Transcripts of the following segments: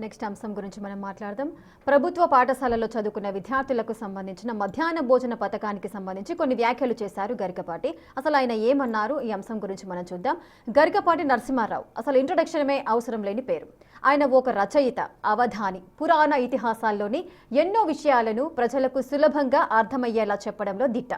Next అంశం గురించి మనం మాట్లాడదాం. ప్రభుత్వ పాఠశాలలో చదువుకున్న విద్యార్థులకు సంబంధించిన మధ్యాహ్న భోజన పథకానికి సంబంధించి కొన్ని వ్యాఖ్యలు చేశారు గరికపాటి. అసలు ఆయన ఏమన్నారు, ఈ అంశం గురించి మనం చూద్దాం. గరికపాటి నరసింహారావు అసలు ఇంట్రొడక్షనే అవసరం లేని పేరు. ఆయన ఒక రచయిత, అవధాని, పురాణ ఇతిహాసాల్లోని ఎన్నో విషయాలను ప్రజలకు సులభంగా అర్థమయ్యేలా చెప్పడంలో దిట్ట.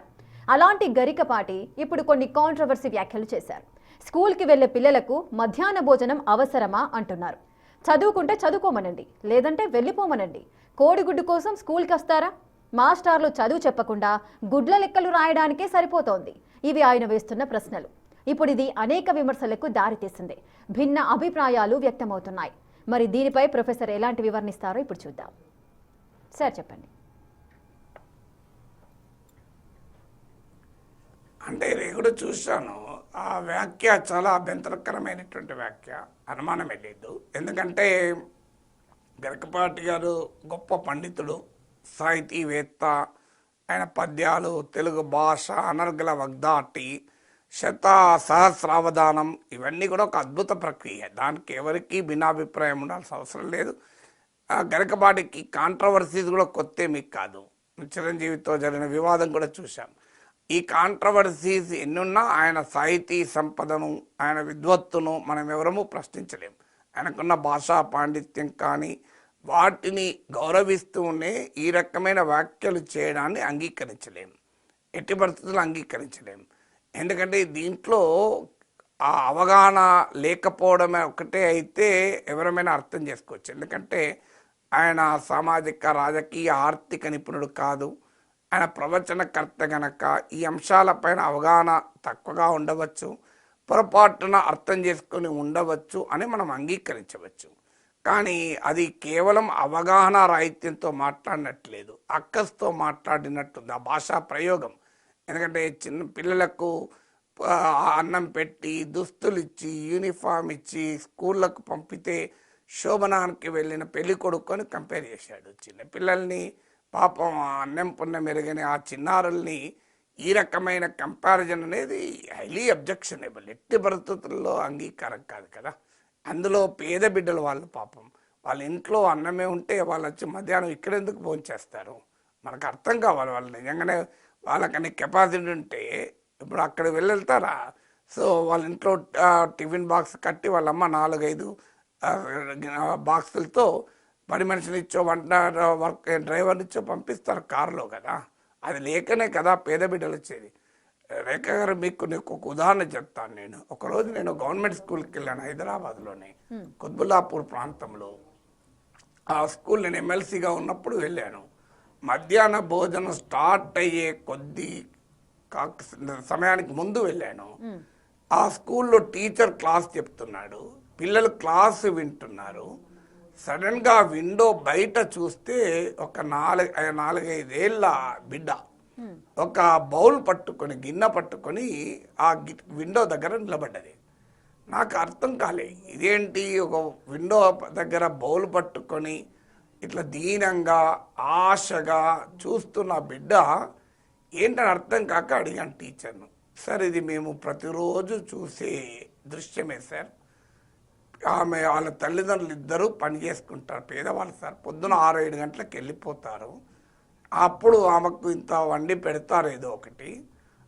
అలాంటి గరికపాటి ఇప్పుడు కొన్ని కాంట్రవర్సీ వ్యాఖ్యలు చేశారు. స్కూల్కి వెళ్లే పిల్లలకు మధ్యాహ్న భోజనం అవసరమా అంటున్నారు. చదువుకుంటే చదువుకోమనండి, లేదంటే వెళ్ళిపోమనండి. కోడిగుడ్డు కోసం స్కూల్కి వస్తారా? మాస్టర్లు చదువు చెప్పకుండా గుడ్ల లెక్కలు రాయడానికే సరిపోతోంది. ఇవి ఆయన వేస్తున్న ప్రశ్నలు. ఇప్పుడు ఇది అనేక విమర్శలకు దారితీసింది. భిన్న అభిప్రాయాలు వ్యక్తమవుతున్నాయి. మరి దీనిపై ప్రొఫెసర్ ఎలాంటి వివరణిస్తారో ఇప్పుడు చూద్దాం. సార్ చెప్పండి. అంటే నేను కూడా చూశాను, ఆ వ్యాఖ్య చాలా అభ్యంతరకరమైనటువంటి వ్యాఖ్య, అనుమానమే లేదు. ఎందుకంటే గరికపాటి గారు గొప్ప పండితుడు, సాహితీవేత్త. ఆయన పద్యాలు, తెలుగు భాష, అనర్గళ వగ్ధాటి, సహస్రావధానం ఇవన్నీ కూడా ఒక అద్భుత ప్రక్రియ. దానికి ఎవరికి భిన్నాభిప్రాయం ఉండాల్సిన అవసరం లేదు. గరికపాటికి కాంట్రవర్సీస్ కూడా కొత్త మీకు కాదు. చిరంజీవితో జరిగిన వివాదం కూడా చూశాం. ఈ కాంట్రవర్సీస్ ఎన్నున్నా ఆయన సాహితీ సంపదను, ఆయన విద్వత్తును మనం ఎవరము ప్రశ్నించలేం. ఆయనకున్న భాషా పాండిత్యం కానీ వాటిని గౌరవిస్తూనే ఈ రకమైన వ్యాఖ్యలు చేయడాన్ని అంగీకరించలేం, ఎట్టి పరిస్థితుల్లో అంగీకరించలేం. ఎందుకంటే దీంట్లో ఆ అవగాహన లేకపోవడమే ఒకటే అయితే ఎవరమైనా అర్థం చేసుకోవచ్చు. ఎందుకంటే ఆయన సామాజిక, రాజకీయ, ఆర్థిక నిపుణుడు కాదు. ఆయన ప్రవచనకర్త గనక ఈ అంశాలపైన అవగాహన తక్కువగా ఉండవచ్చు, పొరపాటున అర్థం చేసుకొని ఉండవచ్చు అని మనం అంగీకరించవచ్చు. కానీ అది కేవలం అవగాహన రాహిత్యంతో మాట్లాడినట్లేదు, అక్కస్తో మాట్లాడినట్టుంది ఆ భాషా ప్రయోగం. ఎందుకంటే చిన్న పిల్లలకు అన్నం పెట్టి, దుస్తులు ఇచ్చి, యూనిఫామ్ ఇచ్చి స్కూళ్ళకు పంపితే శోభనానికి వెళ్ళిన పెళ్లి కొడుకొని కంపేర్ చేశాడు. చిన్నపిల్లల్ని పాపం అన్నం పుణ్యం మెరుగని ఆ చిన్నారుల్ని ఈ రకమైన కంపారిజన్ అనేది హైలీ అబ్జెక్షనబుల్, ఎట్టి పరిస్థితుల్లో అంగీకారం కాదు కదా. అందులో పేద బిడ్డలు వాళ్ళు, పాపం వాళ్ళ ఇంట్లో అన్నమే ఉంటే వాళ్ళు వచ్చి మధ్యాహ్నం ఇక్కడెందుకు భోంచేస్తారు? మనకు అర్థం కావాలి. వాళ్ళు నిజంగానే వాళ్ళకని కెపాసిటీ ఉంటే ఇప్పుడు అక్కడికి వెళ్తారా? సో వాళ్ళ ఇంట్లో టిఫిన్ బాక్స్ కట్టి వాళ్ళమ్మ 4-5 బాక్సులతో పని మనిషిని ఇచ్చో, వంట వర్క్ డ్రైవర్ని ఇచ్చో పంపిస్తారు కారులో కదా. అది లేకనే కదా పేద బిడ్డలు వచ్చేది. రేఖ గారు, మీకు ఒక ఉదాహరణ చెప్తాను. ఒకరోజు నేను గవర్నమెంట్ స్కూల్కి వెళ్ళాను, హైదరాబాద్లోనే కుత్బుల్లాపూర్ ప్రాంతంలో. ఆ స్కూల్ నేను ఎమ్మెల్సీగా ఉన్నప్పుడు వెళ్ళాను. మధ్యాహ్న భోజనం స్టార్ట్ అయ్యే కొద్ది సమయానికి ముందు వెళ్ళాను. ఆ స్కూల్లో టీచర్ క్లాస్ చెప్తున్నాడు, పిల్లలు క్లాసు వింటున్నారు. సడన్గా విండో బయట చూస్తే ఒక 4-5 ఏళ్ళ బిడ్డ ఒక బౌల్ పట్టుకొని, గిన్నె పట్టుకొని ఆ విండో దగ్గర నిలబడ్డది. నాకు అర్థం కాలే, ఇదేంటి ఒక విండో దగ్గర బౌల్ పట్టుకొని ఇట్లా దీనంగా ఆశగా చూస్తున్న బిడ్డ ఏంటని అర్థం కాక అడిగాను టీచర్ను. సార్, ఇది మేము ప్రతిరోజు చూసే దృశ్యమే సార్. ఆమె వాళ్ళ తల్లిదండ్రులు ఇద్దరూ పని చేసుకుంటారు, పేదవాళ్ళు సార్. పొద్దున 6-7 గంటలకు వెళ్ళిపోతారు. అప్పుడు ఆమెకు ఇంత వండి పెడతారు, ఏదో ఒకటి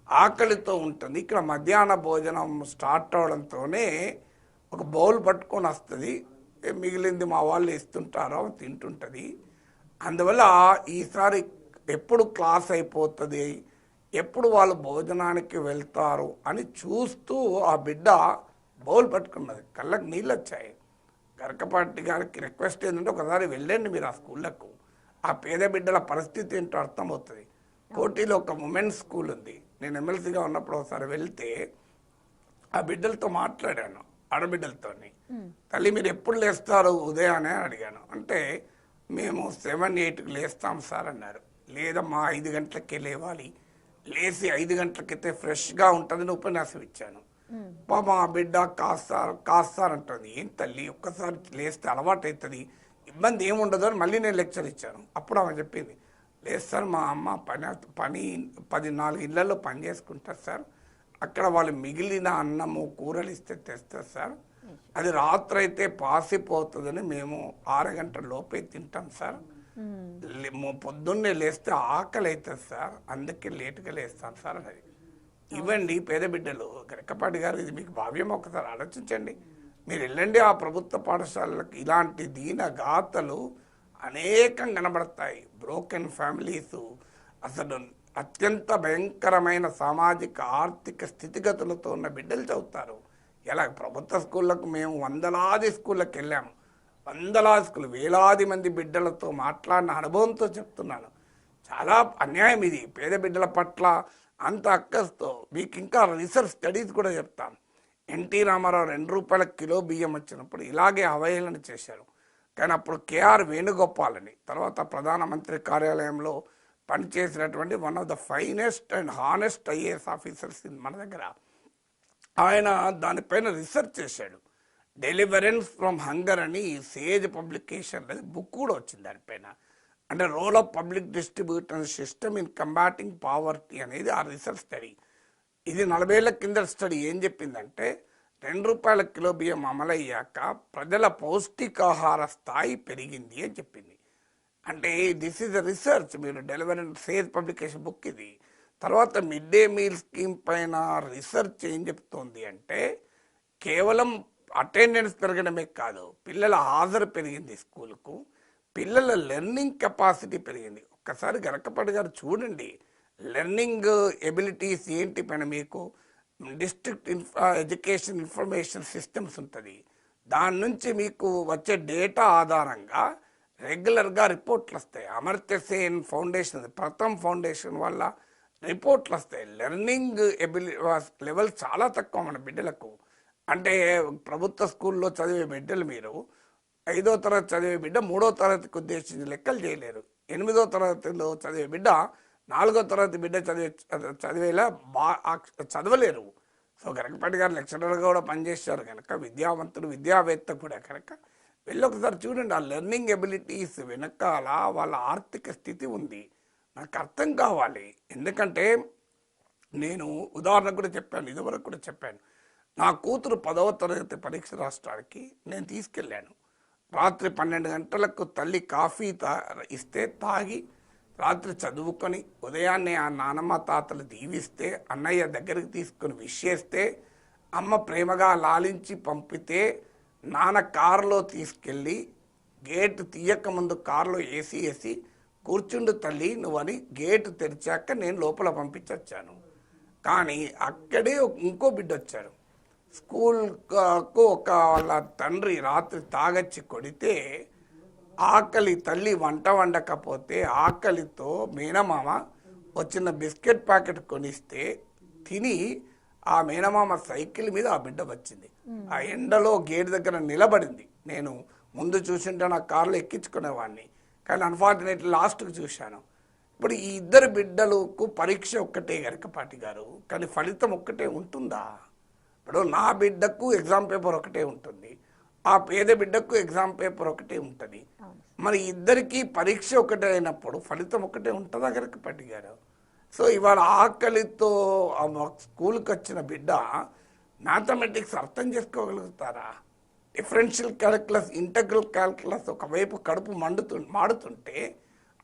ఆకలితో ఉంటుంది. ఇక్కడ మధ్యాహ్న భోజనం స్టార్ట్ అవడంతోనే ఒక బౌల్ పట్టుకొని వస్తుంది, మిగిలింది మా వాళ్ళు ఇస్తుంటారో తింటుంటుంది. అందువల్ల ఈసారి ఎప్పుడు క్లాస్ అయిపోతుంది, ఎప్పుడు వాళ్ళు భోజనానికి వెళ్తారు అని చూస్తూ ఆ బిడ్డ బౌల్ పట్టుకున్నది. కళ్ళకు నీళ్ళు వచ్చాయి. గరికపాటి గారికి రిక్వెస్ట్ ఏంటంటే, ఒకసారి వెళ్ళండి మీరు ఆ స్కూళ్ళకు, ఆ పేద బిడ్డల పరిస్థితి ఏంటో అర్థమవుతుంది. కోటిలో ఒక ఉమెన్స్ స్కూల్ ఉంది. నేను ఎమ్మెల్సీగా ఉన్నప్పుడు ఒకసారి వెళ్తే ఆ బిడ్డలతో మాట్లాడాను, ఆడబిడ్డలతో. తల్లి, మీరు ఎప్పుడు లేస్తారు ఉదయాన్నే అడిగాను. అంటే మేము 7-8కి లేస్తాం సార్ అన్నారు. లేదమ్మా, 5 గంటలకే లేవాలి, లేచి 5 గంటలకైతే ఫ్రెష్గా ఉంటుందని ఉపన్యాసం ఇచ్చాను. పాప ఆ బిడ్డ కాస్తారంటుంది. ఏం తల్లి, ఒక్కసారి లేస్తే అలవాటు అవుతుంది, ఇబ్బంది ఏముండదు అని మళ్ళీ నేను లెక్చర్ ఇచ్చాను. అప్పుడు ఆమె చెప్పింది, లేదు సార్, మా అమ్మ 14 ఇళ్లలో పని చేసుకుంటారు సార్. అక్కడ వాళ్ళు మిగిలిన అన్నము కూరలు ఇస్తే తెస్తారు సార్. అది రాత్రి అయితే పాసిపోతుందని మేము 6 గంటల లోపే తింటాం సార్. పొద్దున్నే లేస్తే ఆకలి అవుతుంది సార్, అందుకే లేటుగా లేస్తాను సార్. అది ఇవ్వండి పేద బిడ్డలు. గరికపాటి గారు, ఇది మీకు భావ్యం, ఒకసారి ఆలోచించండి. మీరు వెళ్ళండి ఆ ప్రభుత్వ పాఠశాలలకు, ఇలాంటి దీన గాథలు అనేకం కనబడతాయి. బ్రోకెన్ ఫ్యామిలీసు, అసలు అత్యంత భయంకరమైన సామాజిక ఆర్థిక స్థితిగతులతో ఉన్న బిడ్డలు చదువుతారు. ఇలా ప్రభుత్వ స్కూళ్ళకు మేము వందలాది స్కూళ్ళకి వెళ్ళాము. వందలాది స్కూల్, వేలాది మంది బిడ్డలతో మాట్లాడిన అనుభవంతో చెప్తున్నాను. చాలా అన్యాయం ఇది పేద బిడ్డల పట్ల అంత అక్కస్తో. మీకు ఇంకా రీసెర్చ్ స్టడీస్ కూడా చెప్తాను. ఎన్టీ రామారావు 2 రూపాయల కిలో బియ్యం వచ్చినప్పుడు ఇలాగే అవహేళన చేశారు. కానీ అప్పుడు కేఆర్ వేణుగోపాల్ అని, తర్వాత ప్రధానమంత్రి కార్యాలయంలో పనిచేసినటువంటి one of the finest and honest IAS officers మన దగ్గర, ఆయన దానిపైన రీసెర్చ్ చేశాడు. డెలివరెన్స్ ఫ్రమ్ హంగర్ అని సేజ్ పబ్లికేషన్ బుక్ కూడా వచ్చింది దానిపైన. అంటే role of public distribution system in combating poverty అనేది ఆ రీసెర్చ్ స్టడీ. ఇది 40 ఏళ్ల కింద స్టడీ. ఏం చెప్పిందంటే 2 రూపాయల కిలో బియ్యం అమలయ్యాక ప్రజల పౌష్టికాహార స్థాయి పెరిగింది అని చెప్పింది. అంటే దిస్ ఈజ్ అ రీసెర్చ్. మీరు డెలివరెన్స్ సేజ్ పబ్లికేషన్ బుక్ ఇది. తర్వాత మిడ్ డే మీల్ స్కీమ్ పైన రీసెర్చ్ ఏం చెప్తోంది అంటే కేవలం అటెండెన్స్ పెరగడమే కాదు, పిల్లల హాజరు పెరిగింది స్కూల్కు, పిల్లల లెర్నింగ్ కెపాసిటీ పెరిగింది. ఒక్కసారి గరకపాటి గారు చూడండి, లెర్నింగ్ ఎబిలిటీస్ ఏంటి పైన మీకు డిస్ట్రిక్ట్ ఎడ్యుకేషన్ ఇన్ఫర్మేషన్ సిస్టమ్స్ ఉంటుంది. దాని నుంచి మీకు వచ్చే డేటా ఆధారంగా రెగ్యులర్గా రిపోర్ట్లు వస్తాయి. అమర్త్య సేన్ ఫౌండేషన్, ప్రథమ్ ఫౌండేషన్ వల్ల రిపోర్ట్లు వస్తాయి. లెర్నింగ్ లెవెల్ చాలా తక్కువ మన బిడ్డలకు. అంటే ప్రభుత్వ స్కూల్లో చదివే బిడ్డలు మీరు 5వ తరగతి చదివే బిడ్డ 3వ తరగతికి ఉద్దేశించి లెక్కలు చేయలేరు. 8వ తరగతిలో చదివే బిడ్డ 4వ తరగతి బిడ్డ చదివేలా చదవలేరు. సో గరకపాటి గారు లెక్చరర్గా కూడా పనిచేశారు కనుక, విద్యావంతుడు విద్యావేత్త కూడా కనుక, వెళ్ళి ఒకసారి చూడండి. ఆ లెర్నింగ్ ఎబిలిటీస్ వెనకాల వాళ్ళ ఆర్థిక స్థితి ఉంది. నాకు అర్థం కావాలి. ఎందుకంటే నేను ఉదాహరణ కూడా చెప్పాను, ఇదివరకు కూడా చెప్పాను. నా కూతురు 10వ తరగతి పరీక్ష రాష్ట్రానికి నేను తీసుకెళ్ళాను. రాత్రి 12 గంటలకు తల్లి కాఫీ ఇస్తే తాగి రాత్రి చదువుకొని ఉదయాన్నే ఆ నానమ్మ తాతలు దీవిస్తే, అన్నయ్య దగ్గరికి తీసుకొని విష్ చేస్తే, అమ్మ ప్రేమగా లాలించి పంపితే, నాన్న కారులో తీసుకెళ్ళి గేటు తీయక ముందు కారులో ఏసీ వేసి కూర్చుండు తల్లి నువ్వని గేటు తెరిచాక నేను లోపల పంపించొచ్చాను. కానీ అక్కడే ఇంకో బిడ్డ వచ్చాడు. స్కూల్కు వాళ్ళ తండ్రి రాత్రి తాగచ్చి కొడితే, ఆకలి తల్లి వంట వండకపోతే ఆకలితో మేనమామ వచ్చిన బిస్కెట్ ప్యాకెట్ కొనిస్తే తిని ఆ మేనమామ సైకిల్ మీద ఆ బిడ్డ వచ్చింది. ఆ ఎండలో గేట్ దగ్గర నిలబడింది. నేను ముందు చూసింటే నా కారులో ఎక్కించుకునేవాడిని, కానీ అన్ఫార్చునేట్లీ లాస్ట్కి చూశాను. ఇప్పుడు ఈ 2 బిడ్డలకు పరీక్ష ఒక్కటే గరకపాటి గారు, కానీ ఫలితం ఒక్కటే ఉంటుందా? ఇప్పుడు నా బిడ్డకు ఎగ్జామ్ పేపర్ ఒకటే ఉంటుంది, ఆ పేద బిడ్డకు ఎగ్జామ్ పేపర్ ఒకటే ఉంటుంది. మరి ఇద్దరికి పరీక్ష ఒకటే అయినప్పుడు ఫలితం ఒకటే ఉంటుందా గరకపాటి గారు? సో ఇవాళ ఆకలితో స్కూల్కి వచ్చిన బిడ్డ మ్యాథమెటిక్స్ అర్థం చేసుకోగలుగుతారా? డిఫరెన్షియల్ క్యాలిక్యులస్, ఇంటగ్రల్ క్యాలిక్యులస్ ఒకవైపు కడుపు మాడుతుంటే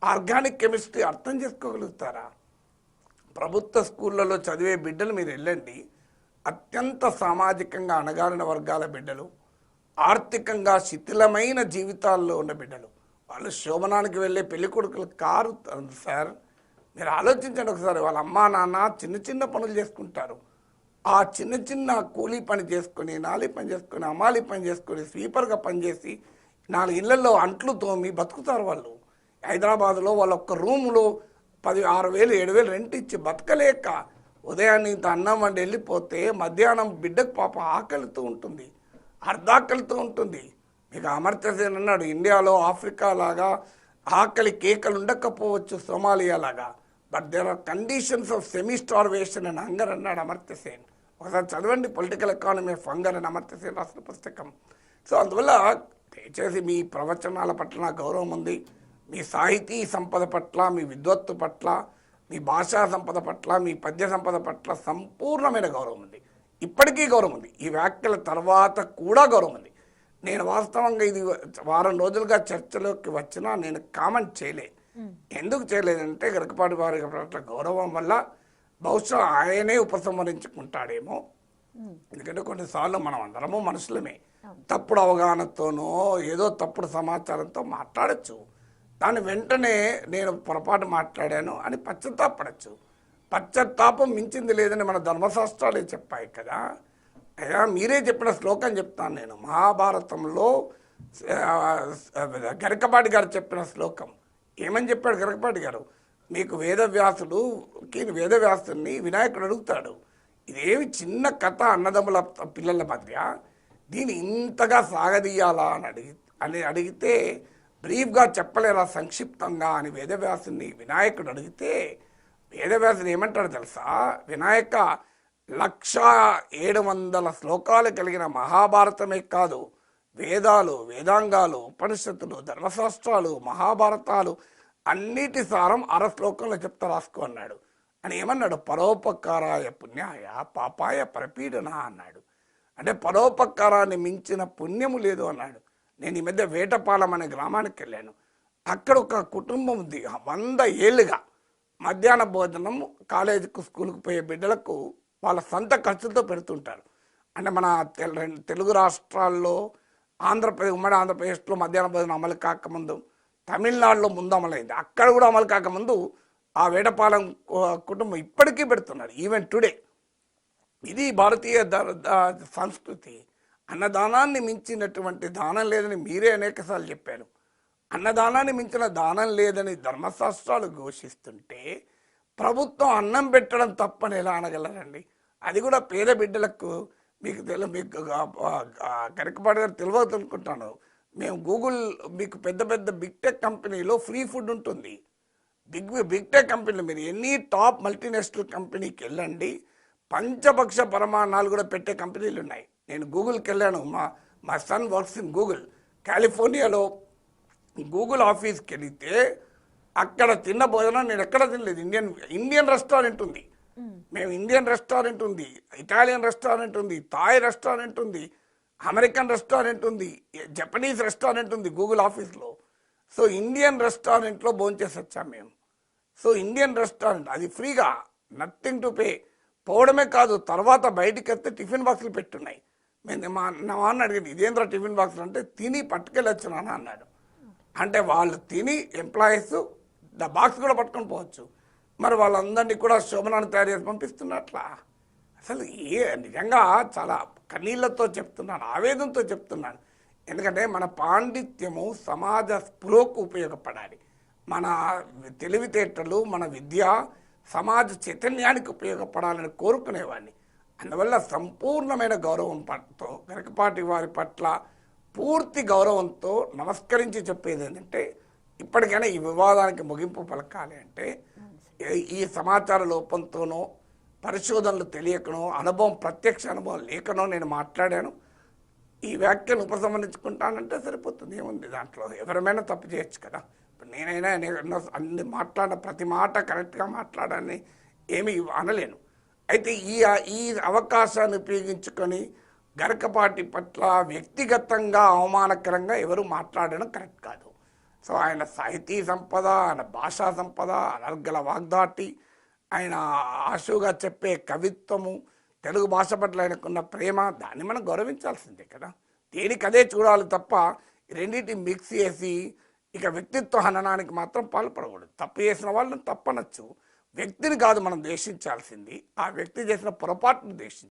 ఆర్గానిక్ కెమిస్ట్రీ అర్థం చేసుకోగలుగుతారా? ప్రభుత్వ స్కూళ్ళలో చదివే బిడ్డలు మీరు వెళ్ళండి, అత్యంత సామాజికంగా అణగారిన వర్గాల బిడ్డలు, ఆర్థికంగా శిథిలమైన జీవితాల్లో ఉన్న బిడ్డలు, వాళ్ళు శోభనానికి వెళ్ళే పెళ్ళికొడుకులు కారు సార్. మీరు ఆలోచించండి ఒకసారి. వాళ్ళ అమ్మా నాన్న చిన్న చిన్న పనులు చేసుకుంటారు. ఆ చిన్న చిన్న కూలీ పని చేసుకొని, నాలి పని చేసుకొని, అమాలి పని చేసుకొని, స్వీపర్గా పనిచేసి 4 ఇళ్లలో అంట్లు తోమి బతుకుతారు వాళ్ళు. హైదరాబాద్లో వాళ్ళ ఒక్క రూములో 6,000 7,000 రెంట్ ఇచ్చి బతకలేక ఉదయాన్నే ఇంత అన్నం వండి వెళ్ళిపోతే మధ్యాహ్నం బిడ్డకు పాప ఆకలితో ఉంటుంది, అర్ధాకలితో ఉంటుంది. మీకు అమర్త్య సేన్ అన్నాడు, ఇండియాలో ఆఫ్రికా లాగా ఆకలి కేకలు ఉండకపోవచ్చు, సోమాలియా లాగా, but there are conditions of semi starvation and hunger అన్నాడు అమర్త్య సేన్. ఒకసారి చదవండి పొలిటికల్ ఎకానమీ ఆఫ్ హంగర్ అని అమర్త్య సేన్ రాసిన పుస్తకం. సో అందువల్ల దయచేసి మీ ప్రవచనాల పట్ల నాకు గౌరవం ఉంది, మీ సాహితీ సంపద పట్ల, మీ విద్వత్తు పట్ల, మీ భాషా సంపద పట్ల, మీ పద్య సంపద పట్ల సంపూర్ణమైన గౌరవం ఉంది. ఇప్పటికీ గౌరవం ఉంది. ఈ వ్యాఖ్యల తర్వాత కూడా గౌరవం ఉంది. నేను వాస్తవంగా ఇది వారం రోజులుగా చర్చలోకి వచ్చినా నేను కామెంట్ చేయలే. ఎందుకు చేయలేదంటే గరికపాటి వారి పట్ల గౌరవం వల్ల బహుశా ఆయనే ఉపసంహరించుకుంటాడేమో. ఎందుకంటే కొన్నిసార్లు మనం అందరము మనుషులమే, తప్పుడు అవగాహనతోనో ఏదో తప్పుడు సమాచారంతో మాట్లాడచ్చు. దాని వెంటనే నేను పొరపాటు మాట్లాడాను అని పశ్చాత్తాపడచ్చు. పశ్చాత్తాపం మించింది లేదని మన ధర్మశాస్త్రాలే చెప్పాయి కదా. అయ్యా మీరే చెప్పిన శ్లోకం చెప్తాను నేను. మహాభారతంలో గరికపాటి గారు చెప్పిన శ్లోకం ఏమని చెప్పాడు గరికపాటి గారు? మీకు వేదవ్యాసుని వినాయకుడు అడుగుతాడు, ఇదేమి చిన్న కథ అన్నదమ్ముల పిల్లల మధ్య, దీన్ని ఇంతగా సాగదీయాలా అని అడిగితే బ్రీఫ్గా చెప్పలేరా సంక్షిప్తంగా అని వేదవ్యాసుని వినాయకుడు అడిగితే వేదవ్యాసుడు ఏమంటాడు తెలుసా? వినాయక 1700 శ్లోకాలు కలిగిన మహాభారతమే కాదు, వేదాలు, వేదాంగాలు, ఉపనిషత్తులు, ధర్మశాస్త్రాలు, మహాభారతాలు అన్నిటి సారం 1/2 శ్లోకంలో చెప్తా రాసుకో అన్నాడు. అని ఏమన్నాడు? పరోపకారాయ పుణ్యాయ పాపాయ పరపీడన అన్నాడు. అంటే పరోపకారాన్ని మించిన పుణ్యము లేదు అన్నాడు. నేను ఈ మధ్య వేటపాలెం అనే గ్రామానికి వెళ్ళాను. అక్కడ ఒక కుటుంబం ఉంది, 100 ఏళ్ళుగా మధ్యాహ్న భోజనం కాలేజీకు స్కూల్కి పోయే బిడ్డలకు వాళ్ళ సొంత ఖర్చులతో పెడుతుంటారు. అంటే మన తెలుగు రాష్ట్రాల్లో ఉమ్మడి ఆంధ్రప్రదేశ్లో మధ్యాహ్న భోజనం అమలు కాకముందు తమిళనాడులో ముందు అమలైంది. అక్కడ కూడా అమలు కాకముందు ఆ వేటపాలెం కుటుంబం ఇప్పటికీ పెడుతున్నారు, ఈవెన్ టుడే. ఇది భారతీయ సంస్కృతి. అన్నదానాన్ని మించినటువంటి దానం లేదని మీరే అనేకసార్లు చెప్పారు. అన్నదానాన్ని మించిన దానం లేదని ధర్మశాస్త్రాలు ఘోషిస్తుంటే ప్రభుత్వం అన్నం పెట్టడం తప్పని ఎలా అనగలరండి? అది కూడా పేద బిడ్డలకు. మీకు గరికపాటి గారు తెలియదు అనుకుంటాను. మేము గూగుల్ మీకు పెద్ద పెద్ద బిగ్ టెక్ కంపెనీలో ఫ్రీ ఫుడ్ ఉంటుంది. బిగ్ టెక్ కంపెనీలు మీరు ఎన్ని టాప్ మల్టీనేషనల్ కంపెనీకి వెళ్ళండి, పంచభక్ష పరమాణాలు కూడా పెట్టే కంపెనీలు ఉన్నాయి. నేను గూగుల్కి వెళ్ళాను. మా సన్ వర్క్స్ ఇన్ గూగుల్. కాలిఫోర్నియాలో గూగుల్ ఆఫీస్కి వెళితే అక్కడ తిన్న భోజనం నేను ఎక్కడ తినలేదు. ఇండియన్ రెస్టారెంట్ ఉంది. మేము ఇండియన్ రెస్టారెంట్ ఉంది, ఇటాలియన్ రెస్టారెంట్ ఉంది, థాయ్ రెస్టారెంట్ ఉంది, అమెరికన్ రెస్టారెంట్ ఉంది, జపనీస్ రెస్టారెంట్ ఉంది గూగుల్ ఆఫీస్లో. సో ఇండియన్ రెస్టారెంట్లో భోంచేసి వచ్చాం మేము. సో ఇండియన్ రెస్టారెంట్ అది ఫ్రీగా, నథింగ్ టు పే. పోవడమే కాదు, తర్వాత బయటికి వస్తే టిఫిన్ బాక్సులు పెట్టున్నాయి. మేము నా అన్న అడిగింది, ఇదేంద్ర టిఫిన్ బాక్సులు అంటే, తిని పట్టుకెళ్ళొచ్చు నాన్న అన్నాడు. అంటే వాళ్ళు తిని ఎంప్లాయీస్ బాక్స్ కూడా పట్టుకొని పోవచ్చు. మరి వాళ్ళందరినీ కూడా శోభనాన్ని తయారు చేసి పంపిస్తున్నట్లా? అసలు నిజంగా చాలా కన్నీళ్లతో చెప్తున్నాను, ఆవేదనతో చెప్తున్నాను. ఎందుకంటే మన పాండిత్యము సమాజ స్పృహకు ఉపయోగపడాలి. మన తెలివితేటలు, మన విద్య సమాజ చైతన్యానికి ఉపయోగపడాలని కోరుకునేవాడిని. అందువల్ల సంపూర్ణమైన గౌరవంతో గరికపాటి వారి పట్ల పూర్తి గౌరవంతో నమస్కరించి చెప్పేది ఏంటంటే, ఇప్పటికైనా ఈ వివాదానికి ముగింపు పలకాలి అంటే ఈ సమాచార లోపంతోనో, పరిశోధనలు తెలియకనో, ప్రత్యక్ష అనుభవం లేకనో నేను మాట్లాడాను. ఈ వ్యాఖ్యను ఉపసంహరించుకుంటానంటే సరిపోతుంది. ఏముంది దాంట్లో? ఎవరైనా తప్పు చేయొచ్చు కదా. ఇప్పుడు నేనైనా అన్ని మాట్లాడిన ప్రతి మాట కరెక్ట్గా మాట్లాడాలని ఏమీ అనలేను. అయితే ఈ అవకాశాన్ని ఉపయోగించుకొని గరికపాటి పట్ల వ్యక్తిగతంగా అవమానకరంగా ఎవరు మాట్లాడడం కరెక్ట్ కాదు. సో ఆయన సాహితీ సంపద, ఆయన భాషా సంపద, అనర్గల వాగ్దాటి, ఆయన ఆశుగా చెప్పే కవిత్వము, తెలుగు భాష పట్ల ఆయనకున్న ప్రేమ, దాన్ని మనం గౌరవించాల్సిందే కదా. దేనికి అదే చూడాలి తప్ప రెండింటి మిక్స్ చేసి ఇక వ్యక్తిత్వ హననానికి మాత్రం పాల్పడకూడదు. తప్పు చేసిన వాళ్ళని తప్పనొచ్చు, వ్యక్తిని కాదు మనం ద్వేషించాల్సింది, ఆ వ్యక్తి చేసిన పొరపాటును ద్వేషించాలి.